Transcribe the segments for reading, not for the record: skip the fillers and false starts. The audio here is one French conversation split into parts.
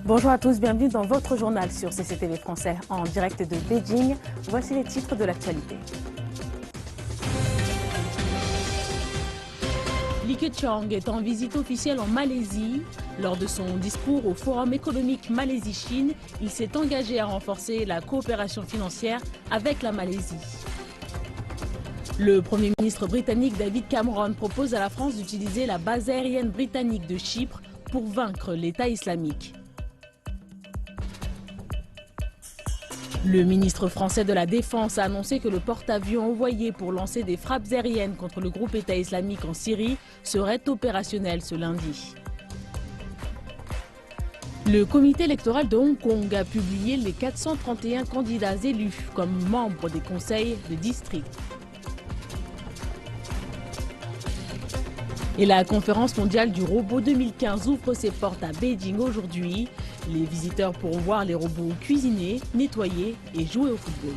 Bonjour à tous, bienvenue dans votre journal sur CCTV Français en direct de Beijing. Voici les titres de l'actualité. Li Keqiang est en visite officielle en Malaisie. Lors de son discours au Forum économique Malaisie-Chine, il s'est engagé à renforcer la coopération financière avec la Malaisie. Le Premier ministre britannique David Cameron propose à la France d'utiliser la base aérienne britannique de Chypre pour vaincre l'État islamique. Le ministre français de la Défense a annoncé que le porte-avions envoyé pour lancer des frappes aériennes contre le groupe État islamique en Syrie serait opérationnel ce lundi. Le comité électoral de Hong Kong a publié les 431 candidats élus comme membres des conseils de district. Et la conférence mondiale du robot 2015 ouvre ses portes à Beijing aujourd'hui. Les visiteurs pourront voir les robots cuisiner, nettoyer et jouer au football.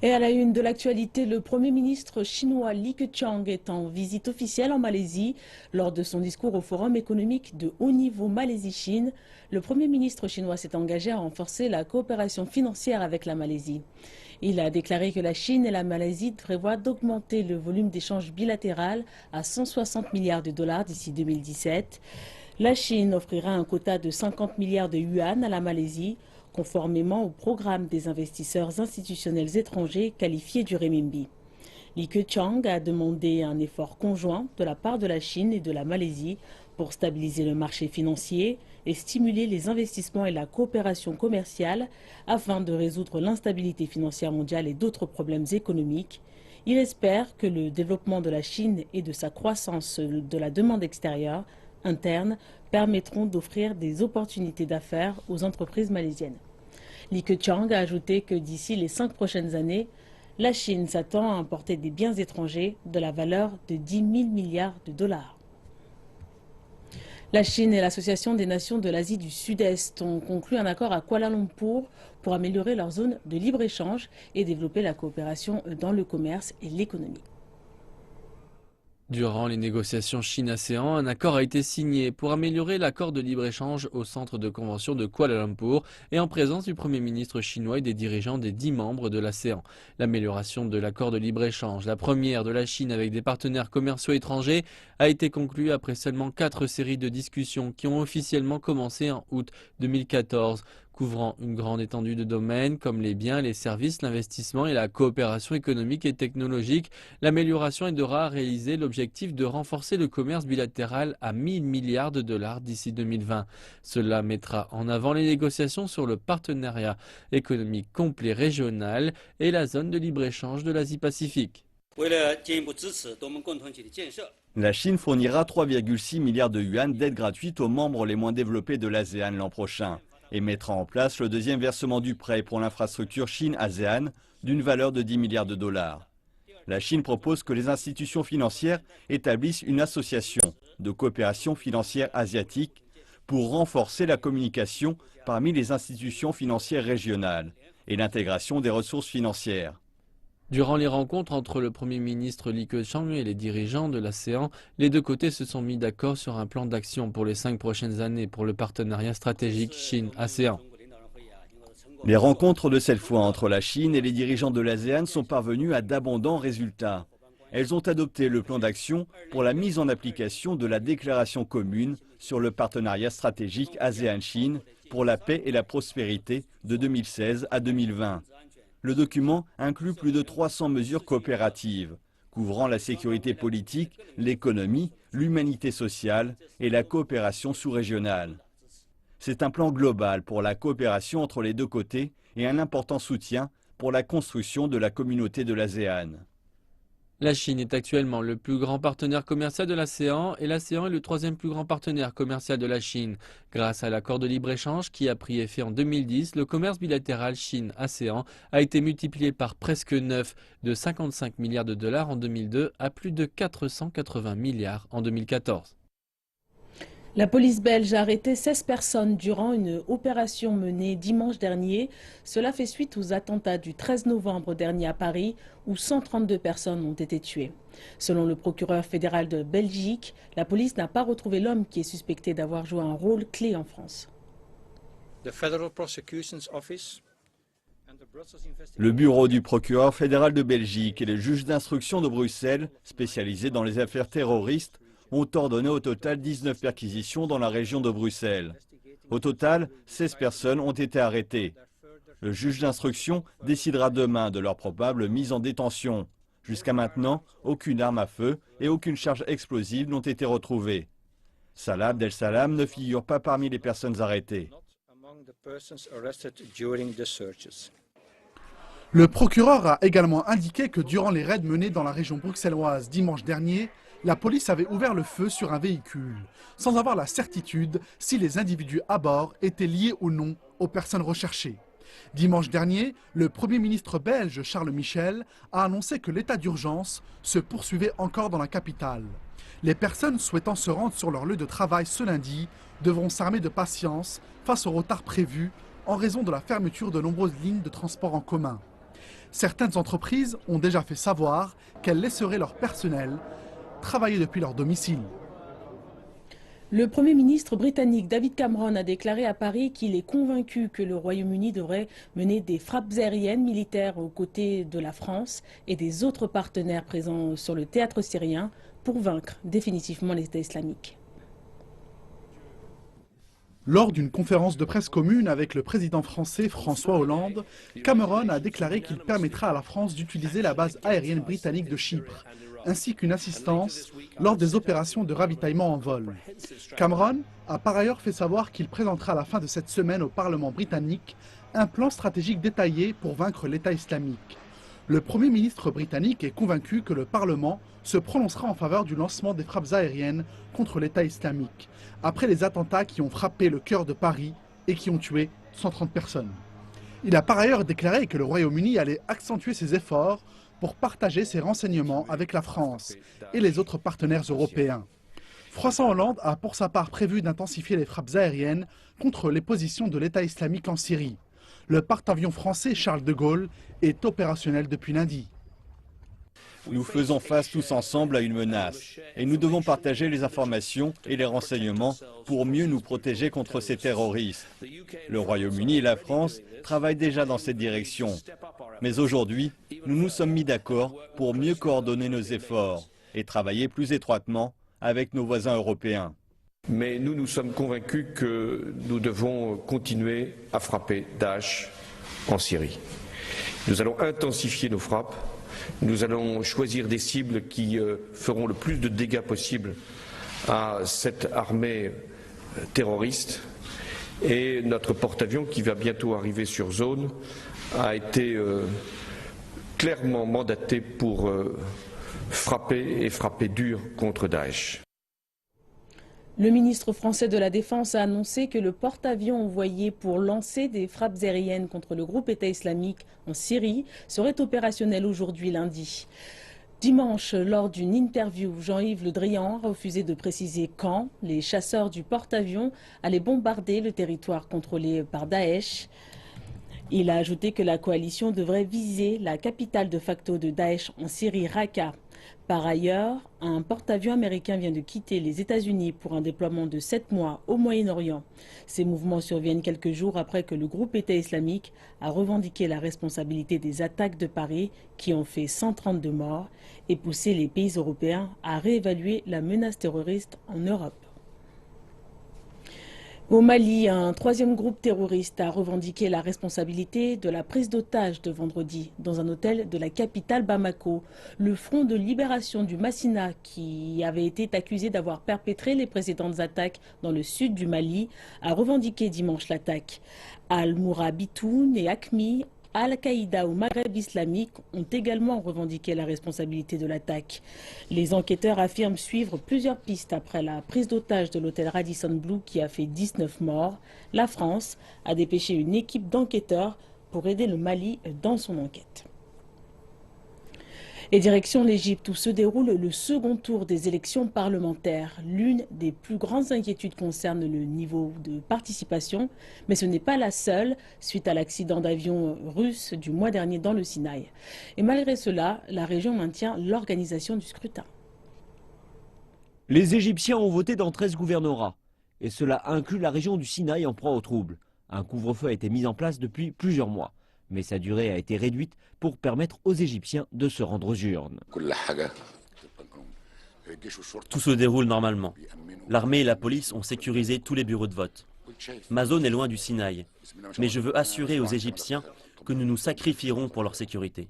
Et à la une de l'actualité, le Premier ministre chinois Li Keqiang est en visite officielle en Malaisie. Lors de son discours au Forum économique de haut niveau Malaisie-Chine, le Premier ministre chinois s'est engagé à renforcer la coopération financière avec la Malaisie. Il a déclaré que la Chine et la Malaisie prévoient d'augmenter le volume d'échanges bilatéral à 160 milliards de dollars d'ici 2017. La Chine offrira un quota de 50 milliards de yuan à la Malaisie, conformément au programme des investisseurs institutionnels étrangers qualifiés du renminbi. Li Keqiang a demandé un effort conjoint de la part de la Chine et de la Malaisie pour stabiliser le marché financier et stimuler les investissements et la coopération commerciale afin de résoudre l'instabilité financière mondiale et d'autres problèmes économiques. Il espère que le développement de la Chine et de sa croissance de la demande extérieure interne permettront d'offrir des opportunités d'affaires aux entreprises malaisiennes. Li Keqiang a ajouté que d'ici les 5 prochaines années, la Chine s'attend à importer des biens étrangers de la valeur de 10 000 milliards de dollars. La Chine et l'Association des nations de l'Asie du Sud-Est ont conclu un accord à Kuala Lumpur pour améliorer leur zone de libre-échange et développer la coopération dans le commerce et l'économie. Durant les négociations Chine-ASEAN, un accord a été signé pour améliorer l'accord de libre-échange au centre de convention de Kuala Lumpur et en présence du Premier ministre chinois et des dirigeants des 10 membres de l'ASEAN. L'amélioration de l'accord de libre-échange, la première de la Chine avec des partenaires commerciaux étrangers, a été conclue après seulement 4 séries de discussions qui ont officiellement commencé en août 2014. Couvrant une grande étendue de domaines comme les biens, les services, l'investissement et la coopération économique et technologique, l'amélioration aidera à réaliser l'objectif de renforcer le commerce bilatéral à 1 000 milliards de dollars d'ici 2020. Cela mettra en avant les négociations sur le partenariat économique complet régional et la zone de libre-échange de l'Asie-Pacifique. La Chine fournira 3,6 milliards de yuan d'aide gratuite aux membres les moins développés de l'ASEAN l'an prochain et mettra en place le deuxième versement du prêt pour l'infrastructure Chine-ASEAN d'une valeur de 10 milliards de dollars. La Chine propose que les institutions financières établissent une association de coopération financière asiatique pour renforcer la communication parmi les institutions financières régionales et l'intégration des ressources financières. Durant les rencontres entre le Premier ministre Li Keqiang et les dirigeants de l'ASEAN, les deux côtés se sont mis d'accord sur un plan d'action pour les 5 prochaines années pour le partenariat stratégique Chine-ASEAN. Les rencontres de cette fois entre la Chine et les dirigeants de l'ASEAN sont parvenues à d'abondants résultats. Elles ont adopté le plan d'action pour la mise en application de la déclaration commune sur le partenariat stratégique ASEAN-Chine pour la paix et la prospérité de 2016 à 2020. Le document inclut plus de 300 mesures coopératives, couvrant la sécurité politique, l'économie, l'humanité sociale et la coopération sous-régionale. C'est un plan global pour la coopération entre les deux côtés et un important soutien pour la construction de la communauté de l'ASEAN. La Chine est actuellement le plus grand partenaire commercial de l'ASEAN et l'ASEAN est le 3e plus grand partenaire commercial de la Chine. Grâce à l'accord de libre-échange qui a pris effet en 2010, le commerce bilatéral Chine-ASEAN a été multiplié par presque 9, de 55 milliards de dollars en 2002 à plus de 480 milliards en 2014. La police belge a arrêté 16 personnes durant une opération menée dimanche dernier. Cela fait suite aux attentats du 13 novembre dernier à Paris, où 132 personnes ont été tuées. Selon le procureur fédéral de Belgique, la police n'a pas retrouvé l'homme qui est suspecté d'avoir joué un rôle clé en France. Le bureau du procureur fédéral de Belgique et le juge d'instruction de Bruxelles, spécialisé dans les affaires terroristes, ont ordonné au total 19 perquisitions dans la région de Bruxelles. Au total, 16 personnes ont été arrêtées. Le juge d'instruction décidera demain de leur probable mise en détention. Jusqu'à maintenant, aucune arme à feu et aucune charge explosive n'ont été retrouvées. Salah Abdel-Salam ne figure pas parmi les personnes arrêtées. Le procureur a également indiqué que durant les raids menés dans la région bruxelloise dimanche dernier, la police avait ouvert le feu sur un véhicule, sans avoir la certitude si les individus à bord étaient liés ou non aux personnes recherchées. Dimanche dernier, le Premier ministre belge Charles Michel a annoncé que l'état d'urgence se poursuivait encore dans la capitale. Les personnes souhaitant se rendre sur leur lieu de travail ce lundi devront s'armer de patience face au retard prévu en raison de la fermeture de nombreuses lignes de transport en commun. Certaines entreprises ont déjà fait savoir qu'elles laisseraient leur personnel travailler depuis leur domicile. Le Premier ministre britannique David Cameron a déclaré à Paris qu'il est convaincu que le Royaume-Uni devrait mener des frappes aériennes militaires aux côtés de la France et des autres partenaires présents sur le théâtre syrien pour vaincre définitivement l'État islamique. Lors d'une conférence de presse commune avec le président français François Hollande, Cameron a déclaré qu'il permettra à la France d'utiliser la base aérienne britannique de Chypre, ainsi qu'une assistance lors des opérations de ravitaillement en vol. Cameron a par ailleurs fait savoir qu'il présentera à la fin de cette semaine au Parlement britannique un plan stratégique détaillé pour vaincre l'État islamique. Le Premier ministre britannique est convaincu que le Parlement se prononcera en faveur du lancement des frappes aériennes contre l'État islamique, après les attentats qui ont frappé le cœur de Paris et qui ont tué 130 personnes. Il a par ailleurs déclaré que le Royaume-Uni allait accentuer ses efforts pour partager ses renseignements avec la France et les autres partenaires européens. François Hollande a pour sa part prévu d'intensifier les frappes aériennes contre les positions de l'État islamique en Syrie. Le porte-avions français Charles de Gaulle est opérationnel depuis lundi. Nous faisons face tous ensemble à une menace et nous devons partager les informations et les renseignements pour mieux nous protéger contre ces terroristes. Le Royaume-Uni et la France travaillent déjà dans cette direction. Mais aujourd'hui, nous nous sommes mis d'accord pour mieux coordonner nos efforts et travailler plus étroitement avec nos voisins européens. Mais nous sommes convaincus que nous devons continuer à frapper Daesh en Syrie. Nous allons intensifier nos frappes. Nous allons choisir des cibles qui feront le plus de dégâts possible à cette armée terroriste. Et notre porte-avions, qui va bientôt arriver sur zone, a été clairement mandaté pour frapper et frapper dur contre Daesh. Le ministre français de la Défense a annoncé que le porte-avions envoyé pour lancer des frappes aériennes contre le groupe État islamique en Syrie serait opérationnel aujourd'hui lundi. Dimanche, lors d'une interview, Jean-Yves Le Drian a refusé de préciser quand les chasseurs du porte-avions allaient bombarder le territoire contrôlé par Daesh. Il a ajouté que la coalition devrait viser la capitale de facto de Daesh en Syrie, Raqqa. Par ailleurs, un porte-avions américain vient de quitter les États-Unis pour un déploiement de 7 mois au Moyen-Orient. Ces mouvements surviennent quelques jours après que le groupe État islamique a revendiqué la responsabilité des attaques de Paris qui ont fait 132 morts et poussé les pays européens à réévaluer la menace terroriste en Europe. Au Mali, un troisième groupe terroriste a revendiqué la responsabilité de la prise d'otages de vendredi dans un hôtel de la capitale Bamako. Le Front de libération du Massina, qui avait été accusé d'avoir perpétré les précédentes attaques dans le sud du Mali, a revendiqué dimanche l'attaque. Al-Moura Bitoun et Akmi, Al-Qaïda au Maghreb islamique ont également revendiqué la responsabilité de l'attaque. Les enquêteurs affirment suivre plusieurs pistes après la prise d'otage de l'hôtel Radisson Blu qui a fait 19 morts. La France a dépêché une équipe d'enquêteurs pour aider le Mali dans son enquête. Et direction l'Égypte où se déroule le second tour des élections parlementaires. L'une des plus grandes inquiétudes concerne le niveau de participation, mais ce n'est pas la seule suite à l'accident d'avion russe du mois dernier dans le Sinaï. Et malgré cela, la région maintient l'organisation du scrutin. Les Égyptiens ont voté dans 13 gouvernorats, et cela inclut la région du Sinaï en proie aux troubles. Un couvre-feu a été mis en place depuis plusieurs mois, mais sa durée a été réduite pour permettre aux Égyptiens de se rendre aux urnes. Tout se déroule normalement. L'armée et la police ont sécurisé tous les bureaux de vote. Ma zone est loin du Sinaï, mais je veux assurer aux Égyptiens que nous nous sacrifierons pour leur sécurité.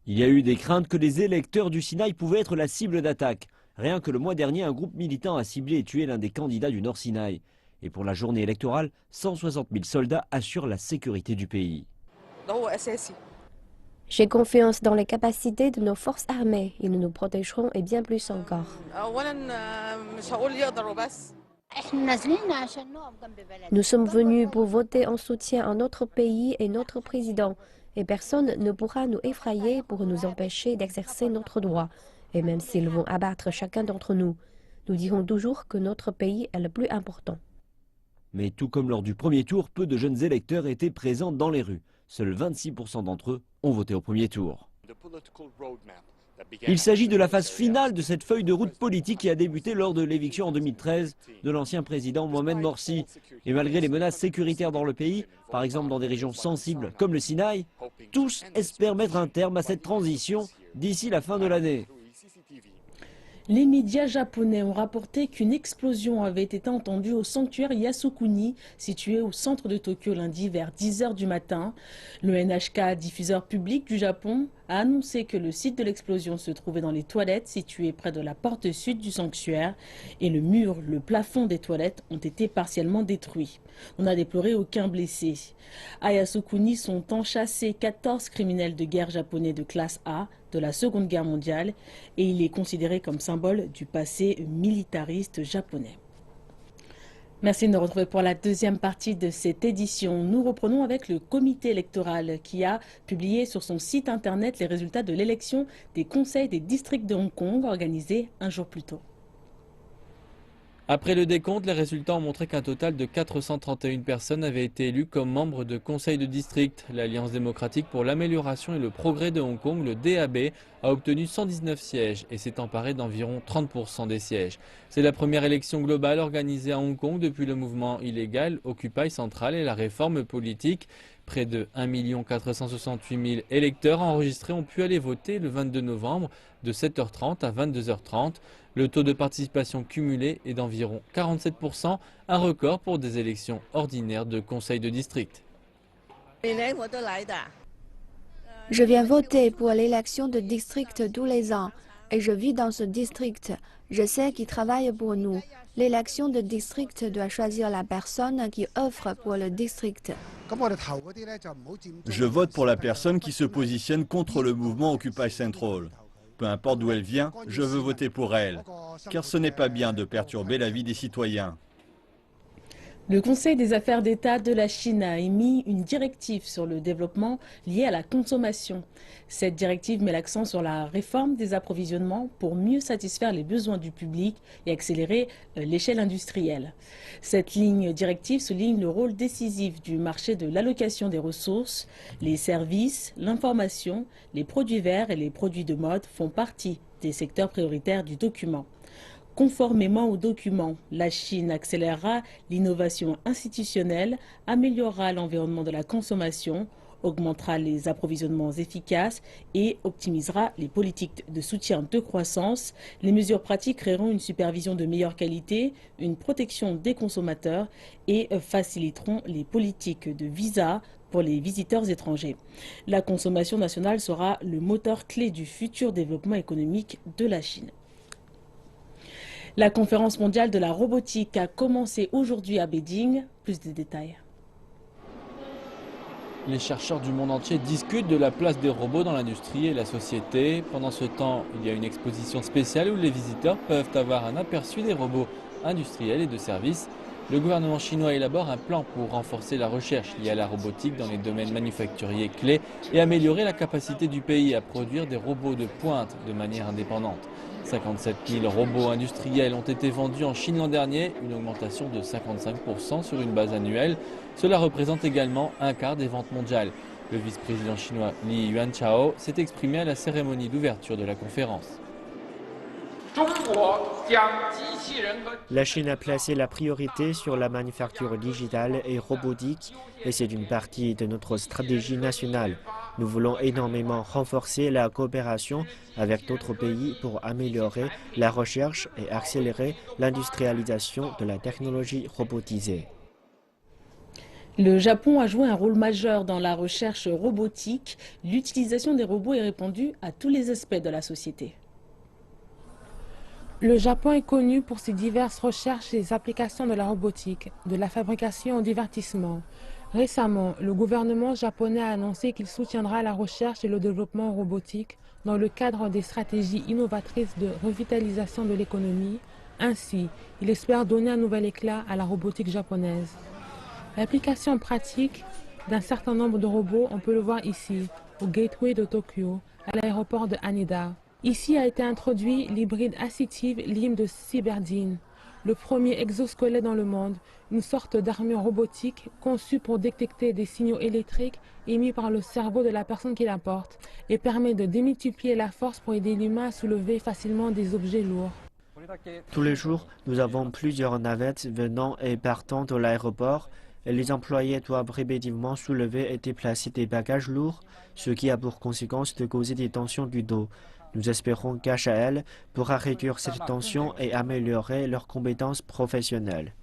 Il y a eu des craintes que les électeurs du Sinaï pouvaient être la cible d'attaques. Rien que le mois dernier, un groupe militant a ciblé et tué l'un des candidats du Nord Sinaï. Et pour la journée électorale, 160 000 soldats assurent la sécurité du pays. J'ai confiance dans les capacités de nos forces armées. Ils nous protégeront et bien plus encore. Nous sommes venus pour voter en soutien à notre pays et notre président. Et personne ne pourra nous effrayer pour nous empêcher d'exercer notre droit. Et même s'ils vont abattre chacun d'entre nous, nous dirons toujours que notre pays est le plus important. Mais tout comme lors du premier tour, peu de jeunes électeurs étaient présents dans les rues. Seuls 26% d'entre eux ont voté au premier tour. Il s'agit de la phase finale de cette feuille de route politique qui a débuté lors de l'éviction en 2013 de l'ancien président Mohamed Morsi. Et malgré les menaces sécuritaires dans le pays, par exemple dans des régions sensibles comme le Sinaï, tous espèrent mettre un terme à cette transition d'ici la fin de l'année. Les médias japonais ont rapporté qu'une explosion avait été entendue au sanctuaire Yasukuni, situé au centre de Tokyo lundi vers 10 h du matin. Le NHK, diffuseur public du Japon, a annoncé que le site de l'explosion se trouvait dans les toilettes situées près de la porte sud du sanctuaire et le plafond des toilettes ont été partiellement détruits. On n'a déploré aucun blessé. À Yasukuni sont enchâssés 14 criminels de guerre japonais de classe A de la Seconde Guerre mondiale et il est considéré comme symbole du passé militariste japonais. Merci de nous retrouver pour la deuxième partie de cette édition. Nous reprenons avec le comité électoral qui a publié sur son site internet les résultats de l'élection des conseils des districts de Hong Kong organisée un jour plus tôt. Après le décompte, les résultats ont montré qu'un total de 431 personnes avaient été élues comme membres de conseils de district. L'Alliance démocratique pour l'amélioration et le progrès de Hong Kong, le DAB, a obtenu 119 sièges et s'est emparé d'environ 30% des sièges. C'est la première élection globale organisée à Hong Kong depuis le mouvement illégal Occupy Central et la réforme politique. Près de 1 468 000 électeurs enregistrés ont pu aller voter le 22 novembre de 7h30 à 22h30. Le taux de participation cumulé est d'environ 47%, un record pour des élections ordinaires de conseil de district. Je viens voter pour l'élection de district tous les ans et je vis dans ce district. Je sais qui travaille pour nous. L'élection de district doit choisir la personne qui offre pour le district. Je vote pour la personne qui se positionne contre le mouvement Occupy Central. Peu importe d'où elle vient, je veux voter pour elle, car ce n'est pas bien de perturber la vie des citoyens. Le Conseil des affaires d'État de la Chine a émis une directive sur le développement lié à la consommation. Cette directive met l'accent sur la réforme des approvisionnements pour mieux satisfaire les besoins du public et accélérer l'échelle industrielle. Cette ligne directive souligne le rôle décisif du marché de l'allocation des ressources. Les services, l'information, les produits verts et les produits de mode font partie des secteurs prioritaires du document. Conformément au document, la Chine accélérera l'innovation institutionnelle, améliorera l'environnement de la consommation, augmentera les approvisionnements efficaces et optimisera les politiques de soutien de croissance. Les mesures pratiques créeront une supervision de meilleure qualité, une protection des consommateurs et faciliteront les politiques de visa pour les visiteurs étrangers. La consommation nationale sera le moteur clé du futur développement économique de la Chine. La conférence mondiale de la robotique a commencé aujourd'hui à Beijing. Plus de détails. Les chercheurs du monde entier discutent de la place des robots dans l'industrie et la société. Pendant ce temps, il y a une exposition spéciale où les visiteurs peuvent avoir un aperçu des robots industriels et de services. Le gouvernement chinois élabore un plan pour renforcer la recherche liée à la robotique dans les domaines manufacturiers clés et améliorer la capacité du pays à produire des robots de pointe de manière indépendante. 57 000 robots industriels ont été vendus en Chine l'an dernier, une augmentation de 55% sur une base annuelle. Cela représente également un quart des ventes mondiales. Le vice-président chinois Li Yuanchao s'est exprimé à la cérémonie d'ouverture de la conférence. La Chine a placé la priorité sur la manufacture digitale et robotique et c'est une partie de notre stratégie nationale. Nous voulons énormément renforcer la coopération avec d'autres pays pour améliorer la recherche et accélérer l'industrialisation de la technologie robotisée. Le Japon a joué un rôle majeur dans la recherche robotique. L'utilisation des robots est répandue à tous les aspects de la société. Le Japon est connu pour ses diverses recherches et applications de la robotique, de la fabrication au divertissement. Récemment, le gouvernement japonais a annoncé qu'il soutiendra la recherche et le développement robotique dans le cadre des stratégies innovatrices de revitalisation de l'économie. Ainsi, il espère donner un nouvel éclat à la robotique japonaise. L'application pratique d'un certain nombre de robots, on peut le voir ici, au Gateway de Tokyo, à l'aéroport de Haneda. Ici a été introduit l'hybride assistive LIM de Cyberdine, le premier exosquelette dans le monde, une sorte d'armure robotique conçue pour détecter des signaux électriques émis par le cerveau de la personne qui la porte et permet de démultiplier la force pour aider l'humain à soulever facilement des objets lourds. Tous les jours, nous avons plusieurs navettes venant et partant de l'aéroport et les employés doivent répétitivement soulever et déplacer des bagages lourds, ce qui a pour conséquence de causer des tensions du dos. Nous espérons qu'HAL pourra réduire cette tension et améliorer leurs compétences professionnelles.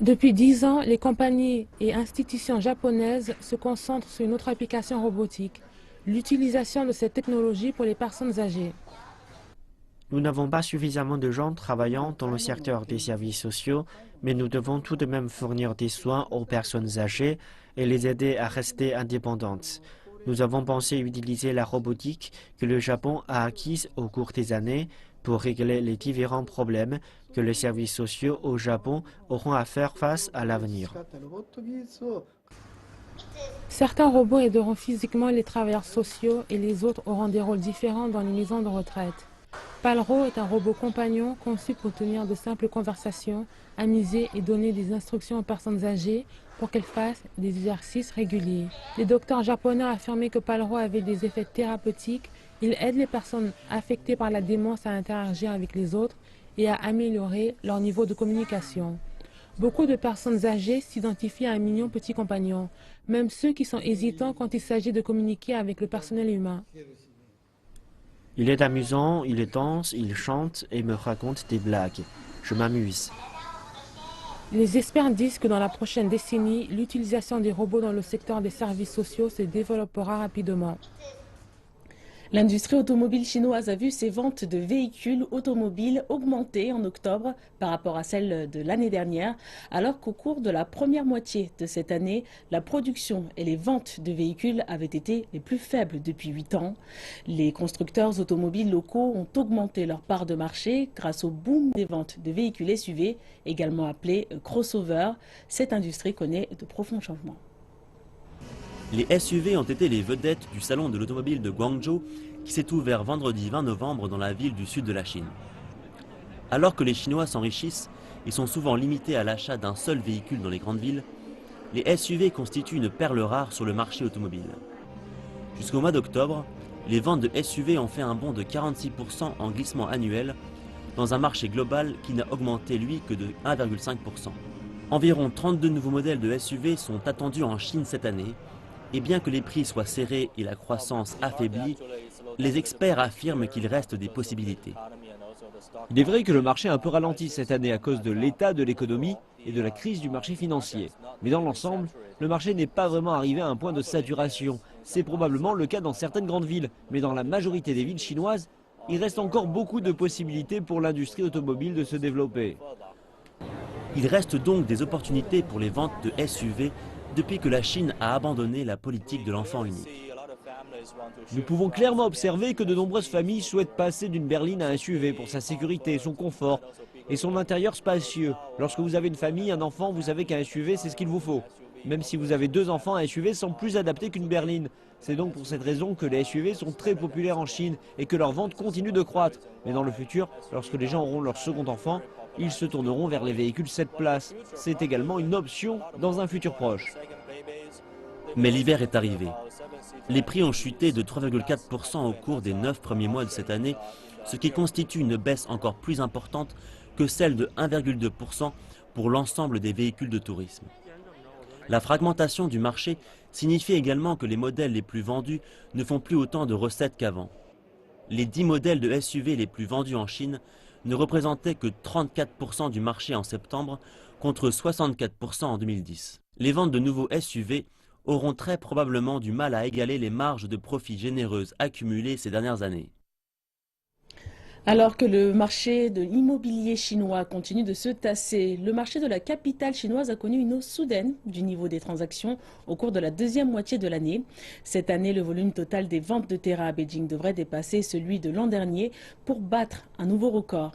Depuis 10 ans, les compagnies et institutions japonaises se concentrent sur une autre application robotique, l'utilisation de cette technologie pour les personnes âgées. Nous n'avons pas suffisamment de gens travaillant dans le secteur des services sociaux, mais nous devons tout de même fournir des soins aux personnes âgées et les aider à rester indépendantes. Nous avons pensé utiliser la robotique que le Japon a acquise au cours des années pour régler les différents problèmes que les services sociaux au Japon auront à faire face à l'avenir. Certains robots aideront physiquement les travailleurs sociaux et les autres auront des rôles différents dans les maisons de retraite. Palro est un robot compagnon conçu pour tenir de simples conversations, amuser et donner des instructions aux personnes âgées pour qu'elles fassent des exercices réguliers. Les docteurs japonais ont affirmé que Palro avait des effets thérapeutiques. Il aide les personnes affectées par la démence à interagir avec les autres et à améliorer leur niveau de communication. Beaucoup de personnes âgées s'identifient à un mignon petit compagnon, même ceux qui sont hésitants quand il s'agit de communiquer avec le personnel humain. Il est amusant, il danse, il chante et me raconte des blagues. Je m'amuse. Les experts disent que dans la prochaine décennie, l'utilisation des robots dans le secteur des services sociaux se développera rapidement. L'industrie automobile chinoise a vu ses ventes de véhicules automobiles augmenter en octobre par rapport à celles de l'année dernière, alors qu'au cours de la première moitié de cette année, la production et les ventes de véhicules avaient été les plus faibles depuis 8 ans. Les constructeurs automobiles locaux ont augmenté leur part de marché grâce au boom des ventes de véhicules SUV, également appelés crossover. Cette industrie connaît de profonds changements. Les SUV ont été les vedettes du salon de l'automobile de Guangzhou qui s'est ouvert vendredi 20 novembre dans la ville du sud de la Chine. Alors que les Chinois s'enrichissent et sont souvent limités à l'achat d'un seul véhicule dans les grandes villes, les SUV constituent une perle rare sur le marché automobile. Jusqu'au mois d'octobre, les ventes de SUV ont fait un bond de 46% en glissement annuel dans un marché global qui n'a augmenté lui que de 1,5%. Environ 32 nouveaux modèles de SUV sont attendus en Chine cette année. Et bien que les prix soient serrés et la croissance affaiblie, les experts affirment qu'il reste des possibilités. Il est vrai que le marché a un peu ralenti cette année à cause de l'état de l'économie et de la crise du marché financier. Mais dans l'ensemble, le marché n'est pas vraiment arrivé à un point de saturation. C'est probablement le cas dans certaines grandes villes, mais dans la majorité des villes chinoises, il reste encore beaucoup de possibilités pour l'industrie automobile de se développer. Il reste donc des opportunités pour les ventes de SUV depuis que la Chine a abandonné la politique de l'enfant unique. Nous pouvons clairement observer que de nombreuses familles souhaitent passer d'une berline à un SUV pour sa sécurité et son confort. et son intérieur spacieux. Lorsque vous avez une famille, un enfant, vous savez qu'un SUV, c'est ce qu'il vous faut. Même si vous avez 2 enfants, un SUV semble plus adapté qu'une berline. C'est donc pour cette raison que les SUV sont très populaires en Chine et que leurs ventes continuent de croître. Mais dans le futur, lorsque les gens auront leur second enfant, ils se tourneront vers les véhicules 7 places. C'est également une option dans un futur proche. Mais l'hiver est arrivé. Les prix ont chuté de 3,4% au cours des 9 premiers mois de cette année, ce qui constitue une baisse encore plus importante que celle de 1,2% pour l'ensemble des véhicules de tourisme. La fragmentation du marché signifie également que les modèles les plus vendus ne font plus autant de recettes qu'avant. Les 10 modèles de SUV les plus vendus en Chine ne représentaient que 34% du marché en septembre contre 64% en 2010. Les ventes de nouveaux SUV auront très probablement du mal à égaler les marges de profit généreuses accumulées ces dernières années. Alors que le marché de l'immobilier chinois continue de se tasser, le marché de la capitale chinoise a connu une hausse soudaine du niveau des transactions au cours de la deuxième moitié de l'année. Cette année, le volume total des ventes de terrains à Beijing devrait dépasser celui de l'an dernier pour battre un nouveau record.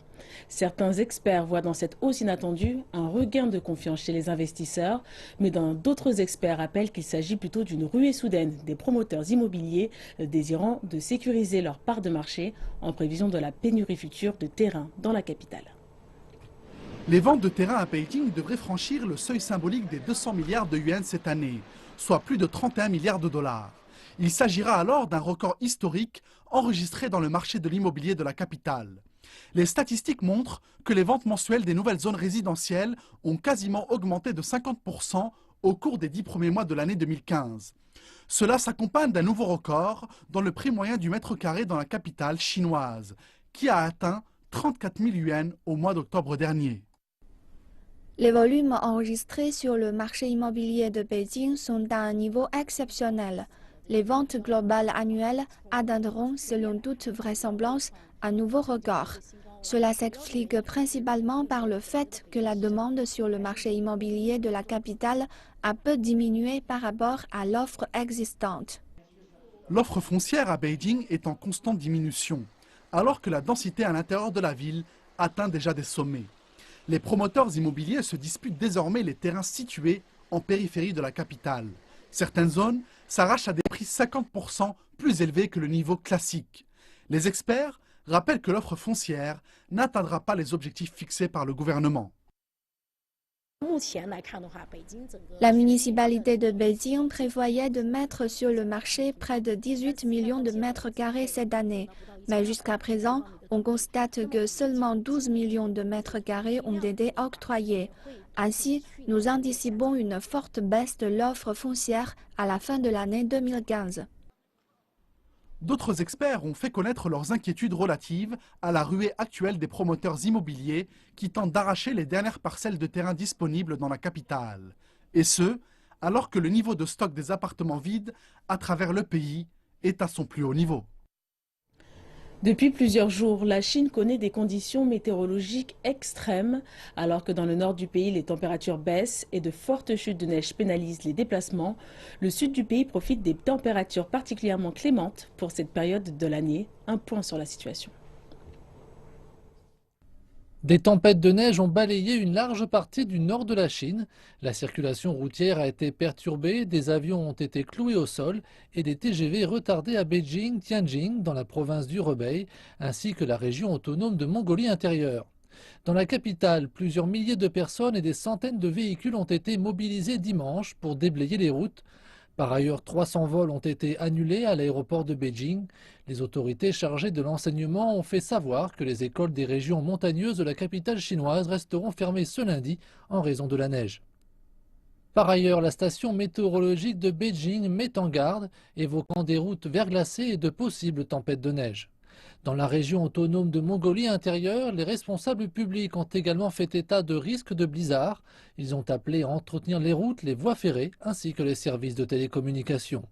Certains experts voient dans cette hausse inattendue un regain de confiance chez les investisseurs, mais d'autres experts rappellent qu'il s'agit plutôt d'une ruée soudaine des promoteurs immobiliers désirant de sécuriser leur part de marché en prévision de la pénurie future de terrain dans la capitale. Les ventes de terrain à Beijing devraient franchir le seuil symbolique des 200 milliards de yuans cette année, soit plus de 31 milliards de dollars. Il s'agira alors d'un record historique enregistré dans le marché de l'immobilier de la capitale. Les statistiques montrent que les ventes mensuelles des nouvelles zones résidentielles ont quasiment augmenté de 50% au cours des 10 premiers mois de l'année 2015. Cela s'accompagne d'un nouveau record dans le prix moyen du mètre carré dans la capitale chinoise, qui a atteint 34 000 yuans au mois d'octobre dernier. Les volumes enregistrés sur le marché immobilier de Beijing sont à un niveau exceptionnel. Les ventes globales annuelles atteindront, selon toute vraisemblance, un nouveau record. Cela s'explique principalement par le fait que la demande sur le marché immobilier de la capitale a peu diminué par rapport à l'offre existante. L'offre foncière à Beijing est en constante diminution, alors que la densité à l'intérieur de la ville atteint déjà des sommets. Les promoteurs immobiliers se disputent désormais les terrains situés en périphérie de la capitale. Certaines zones s'arrachent à des prix 50% plus élevés que le niveau classique. Les experts rappellent que l'offre foncière n'atteindra pas les objectifs fixés par le gouvernement. La municipalité de Beijing prévoyait de mettre sur le marché près de 18 millions de mètres carrés cette année. Mais jusqu'à présent, on constate que seulement 12 millions de mètres carrés ont été octroyés. Ainsi, nous anticipons une forte baisse de l'offre foncière à la fin de l'année 2015. D'autres experts ont fait connaître leurs inquiétudes relatives à la ruée actuelle des promoteurs immobiliers qui tentent d'arracher les dernières parcelles de terrain disponibles dans la capitale. Et ce, alors que le niveau de stock des appartements vides à travers le pays est à son plus haut niveau. Depuis plusieurs jours, la Chine connaît des conditions météorologiques extrêmes, alors que dans le nord du pays, les températures baissent et de fortes chutes de neige pénalisent les déplacements. Le sud du pays profite des températures particulièrement clémentes pour cette période de l'année. Un point sur la situation. Des tempêtes de neige ont balayé une large partie du nord de la Chine. La circulation routière a été perturbée, des avions ont été cloués au sol et des TGV retardés à Beijing, Tianjin, dans la province du Hebei, ainsi que la région autonome de Mongolie intérieure. Dans la capitale, plusieurs milliers de personnes et des centaines de véhicules ont été mobilisés dimanche pour déblayer les routes. Par ailleurs, 300 vols ont été annulés à l'aéroport de Beijing. Les autorités chargées de l'enseignement ont fait savoir que les écoles des régions montagneuses de la capitale chinoise resteront fermées ce lundi en raison de la neige. Par ailleurs, la station météorologique de Beijing met en garde, évoquant des routes verglacées et de possibles tempêtes de neige. Dans la région autonome de Mongolie intérieure, les responsables publics ont également fait état de risques de blizzard. Ils ont appelé à entretenir les routes, les voies ferrées ainsi que les services de télécommunication.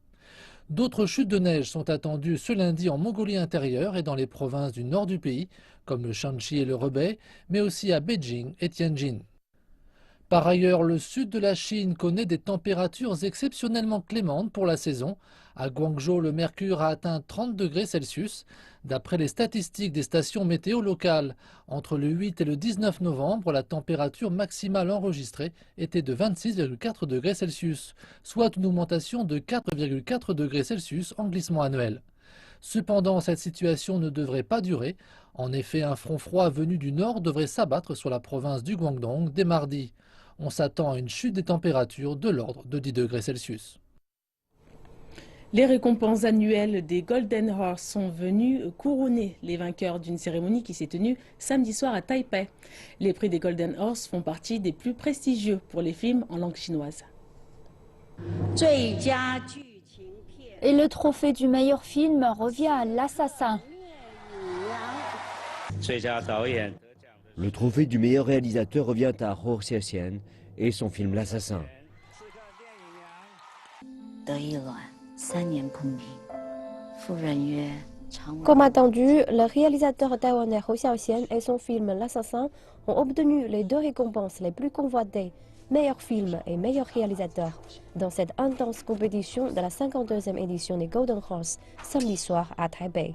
D'autres chutes de neige sont attendues ce lundi en Mongolie intérieure et dans les provinces du nord du pays, comme le Shanxi et le Hebei, mais aussi à Beijing et Tianjin. Par ailleurs, le sud de la Chine connaît des températures exceptionnellement clémentes pour la saison. À Guangzhou, le mercure a atteint 30 degrés Celsius. D'après les statistiques des stations météo locales, entre le 8 et le 19 novembre, la température maximale enregistrée était de 26,4 degrés Celsius, soit une augmentation de 4,4 degrés Celsius en glissement annuel. Cependant, cette situation ne devrait pas durer. En effet, un front froid venu du nord devrait s'abattre sur la province du Guangdong dès mardi. On s'attend à une chute des températures de l'ordre de 10 degrés Celsius. Les récompenses annuelles des Golden Horse sont venues couronner les vainqueurs d'une cérémonie qui s'est tenue samedi soir à Taipei. Les prix des Golden Horse font partie des plus prestigieux pour les films en langue chinoise. Et le trophée du meilleur film revient à L'Assassin. Le trophée du meilleur réalisateur revient à Hou Hsiao-hsien et son film L'Assassin. Comme attendu, le réalisateur taïwanais Hou Hsiao-hsien et son film L'Assassin ont obtenu les deux récompenses les plus convoitées, meilleur film et meilleur réalisateur, dans cette intense compétition de la 52e édition des Golden Horse, samedi soir à Taipei.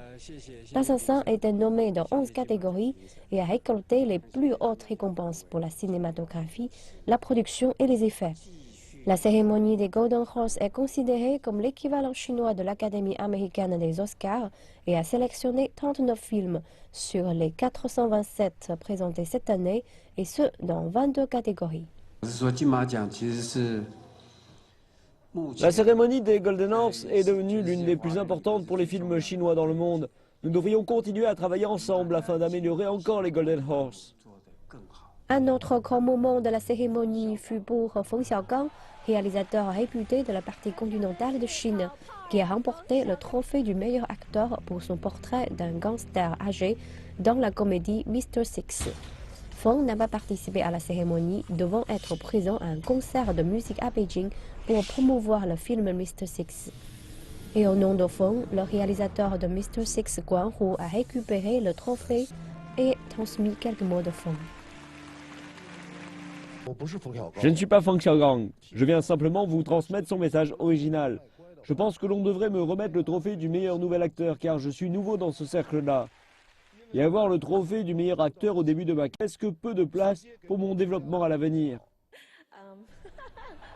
L'Assassin a été nommé dans 11 catégories et a récolté les plus hautes récompenses pour la cinématographie, la production et les effets. La cérémonie des Golden Horse est considérée comme l'équivalent chinois de l'Académie américaine des Oscars et a sélectionné 39 films sur les 427 présentés cette année, et ce dans 22 catégories. La cérémonie des Golden Horse est devenue l'une des plus importantes pour les films chinois dans le monde. Nous devrions continuer à travailler ensemble afin d'améliorer encore les Golden Horse. Un autre grand moment de la cérémonie fut pour Feng Xiaogang, réalisateur réputé de la partie continentale de Chine, qui a remporté le trophée du meilleur acteur pour son portrait d'un gangster âgé dans la comédie Mr. Six. Feng n'a pas participé à la cérémonie, devant être présent à un concert de musique à Beijing pour promouvoir le film Mr. Six. Et au nom de Feng, le réalisateur de Mr. Six, Guan Hu, a récupéré le trophée et transmis quelques mots de Feng. Je ne suis pas Feng Xiaogang. Je viens simplement vous transmettre son message original. Je pense que l'on devrait me remettre le trophée du meilleur nouvel acteur car je suis nouveau dans ce cercle-là. Et avoir le trophée du meilleur acteur au début de ma carrière, est-ce que peu de place pour mon développement à l'avenir?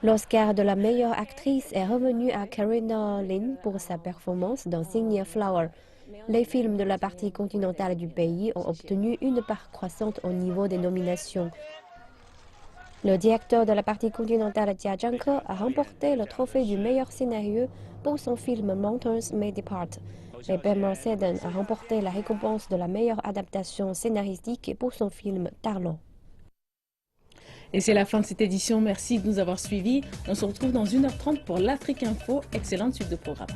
L'Oscar de la meilleure actrice est revenu à Carina Lin pour sa performance dans Sing Flower. Les films de la partie continentale du pays ont obtenu une part croissante au niveau des nominations. Le directeur de la partie continentale, Jia Zhangke, a remporté le trophée du meilleur scénario pour son film Mountains May Depart. Et Ben Merceden a remporté la récompense de la meilleure adaptation scénaristique pour son film Tarlo. Et c'est la fin de cette édition. Merci de nous avoir suivis. On se retrouve dans 1h30 pour l'Afrique Info. Excellente suite de programme.